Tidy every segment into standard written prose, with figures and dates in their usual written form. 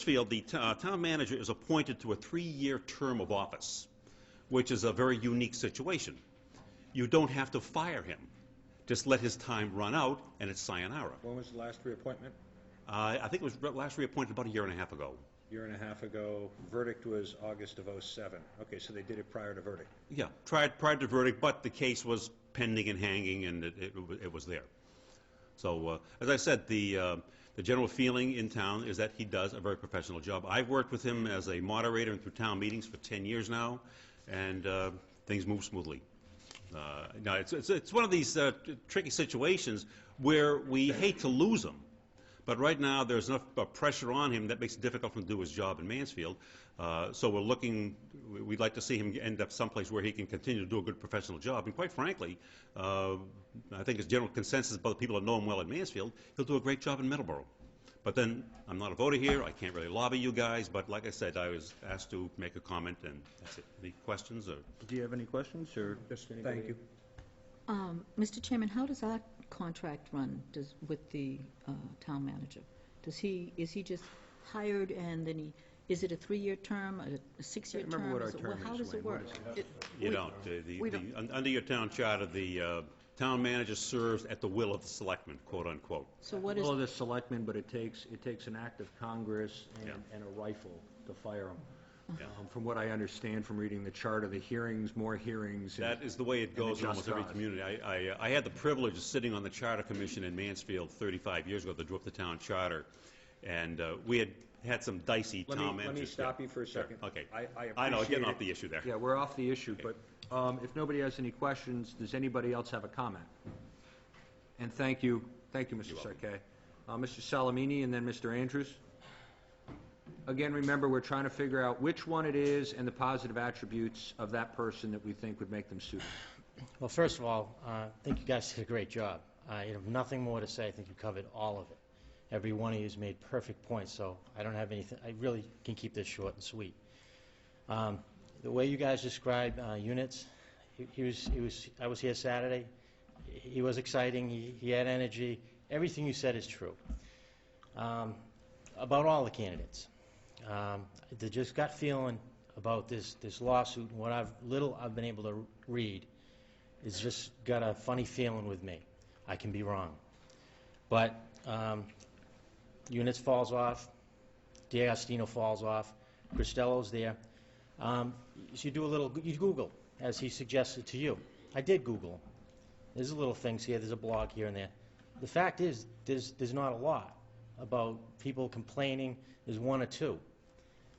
Mansfield, the town manager is appointed to a 3-year term of office, which is a very unique situation. You don't have to fire him. Just let his time run out, and it's sayonara. When was the last reappointment? I think it was last reappointed about a year and a half ago. Year and a half ago. Verdict was August of '07. Okay, so they did it prior to verdict. Yeah, prior to verdict, but the case was pending and hanging, and it was there. So, as I said, the general feeling in town is that he does a very professional job. I've worked with him as a moderator and through town meetings for 10 years now, and things move smoothly. Now, it's one of these tricky situations where we hate to lose him. But right now, there's enough pressure on him that makes it difficult for him to do his job in Mansfield. So we'd like to see him end up someplace where he can continue to do a good professional job. And quite frankly, I think it's general consensus about the people that know him well in Mansfield, he'll do a great job in Middleborough. But then, I'm not a voter here, I can't really lobby you guys, but like I said, I was asked to make a comment, and that's it. Any questions? Or? Do you have any questions, or just anybody? Thank you. Mr. Chairman, how does our contract run with the town manager? Is he just hired and then is it a 3-year term, a 6-year term? Remember what our term is. How does it work? You don't. Under your town charter, the town manager serves at the will of the selectmen, quote unquote. So what is? Well, the selectmen, but it takes an act of Congress and a rifle to fire him. Yeah. From what I understand from reading the charter, the hearings, more hearings. That is the way it goes in almost every community. I had the privilege of sitting on the Charter Commission in Mansfield 35 years ago that drew up the town charter, and we had some dicey town managers. Let me stop you for a second. Sure. Okay. I know, getting off it. the issue there. Yeah, we're off the issue, Okay. but if nobody has any questions, does anybody else have a comment? And thank you, Mr. Saquet. Mr. Salamini and then Mr. Andrews. Again, remember, we're trying to figure out which one it is and the positive attributes of that person that we think would make them suitable. Well, first of all, I think you guys did a great job. I have nothing more to say. I think you covered all of it. Every one of you has made perfect points, so I don't have anything. I really can keep this short and sweet. The way you guys describe units, I was here Saturday. He was exciting. He had energy. Everything you said is true. About all the candidates. The just gut feeling about this lawsuit and what little I've been able to read is just got a funny feeling with me. I can be wrong. But Units falls off, D'Agostino falls off, Cristello's there. So you Google, as he suggested to you. I did Google. There's little things here, there's a blog here and there. The fact is, there's not a lot about people complaining. There's one or two.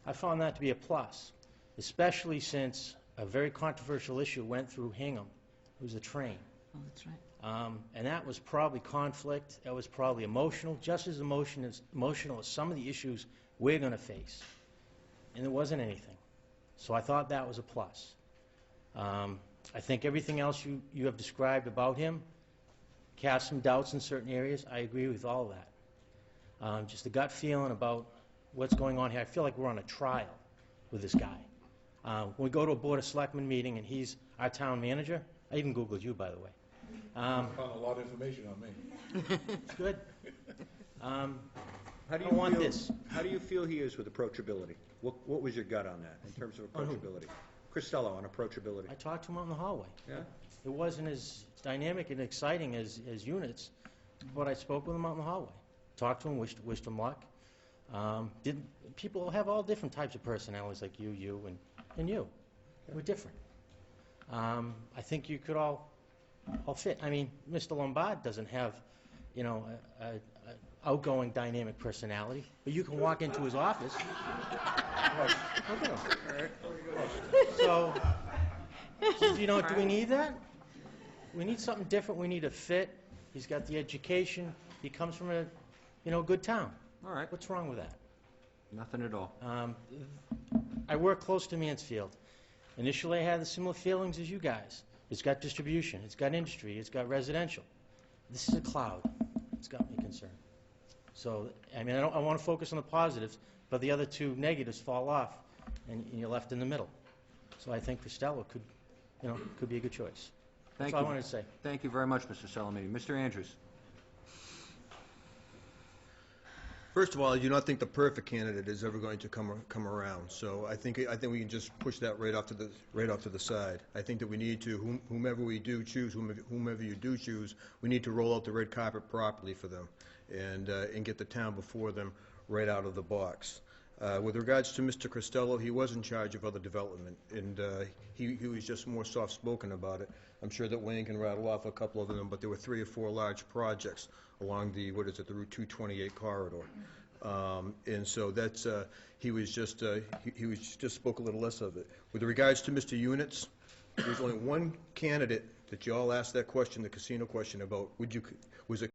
I found that to be a plus, especially since a very controversial issue went through Hingham. It was the train. Oh, that's right. And that was probably conflict. That was probably emotional, just as emotional as some of the issues we're going to face. And there wasn't anything. So I thought that was a plus. I think everything else you have described about him casts some doubts in certain areas. I agree with all of that. Just the gut feeling about what's going on here. I feel like we're on a trial with this guy. When we go to a Board of Selectmen meeting and he's our town manager, I even Googled you, by the way. Found a lot of information on me. It's good. How do you feel he is with approachability? What was your gut on that in terms of approachability? Cristello on approachability. I talked to him out in the hallway. Yeah? It wasn't as dynamic and exciting as Units, but I spoke with him out in the hallway. Talked to him, wished him luck. People have all different types of personalities, like you, and you. We're different. I think you could all fit. I mean, Mr. Lombard doesn't have, a outgoing, dynamic personality, but you can walk into his office. So, do we need that? We need something different. We need a fit. He's got the education. He comes from a, good town. All right. What's wrong with that? Nothing at all. I work close to Mansfield. Initially, I had the similar feelings as you guys. It's got distribution. It's got industry. It's got residential. This is a cloud. It's got me concerned. So, I want to focus on the positives, but the other two negatives fall off, and you're left in the middle. So I think Cristello could be a good choice. That's all I wanted to say. Thank you very much, Mr. Salamini. Mr. Andrews. First of all, I do not think the perfect candidate is ever going to come around. So I think we can just push that right off to the side. I think that we need to, whomever we do choose, whomever you do choose, we need to roll out the red carpet properly for them and get the town before them right out of the box. With regards to Mr. Costello, he was in charge of other development, and he was just more soft-spoken about it. I'm sure that Wayne can rattle off a couple of them, but there were 3 or 4 large projects along the Route 228 corridor. And so that's, he was just spoke a little less of it. With regards to Mr. Units, there's only one candidate that you all asked that question, the casino question about, was it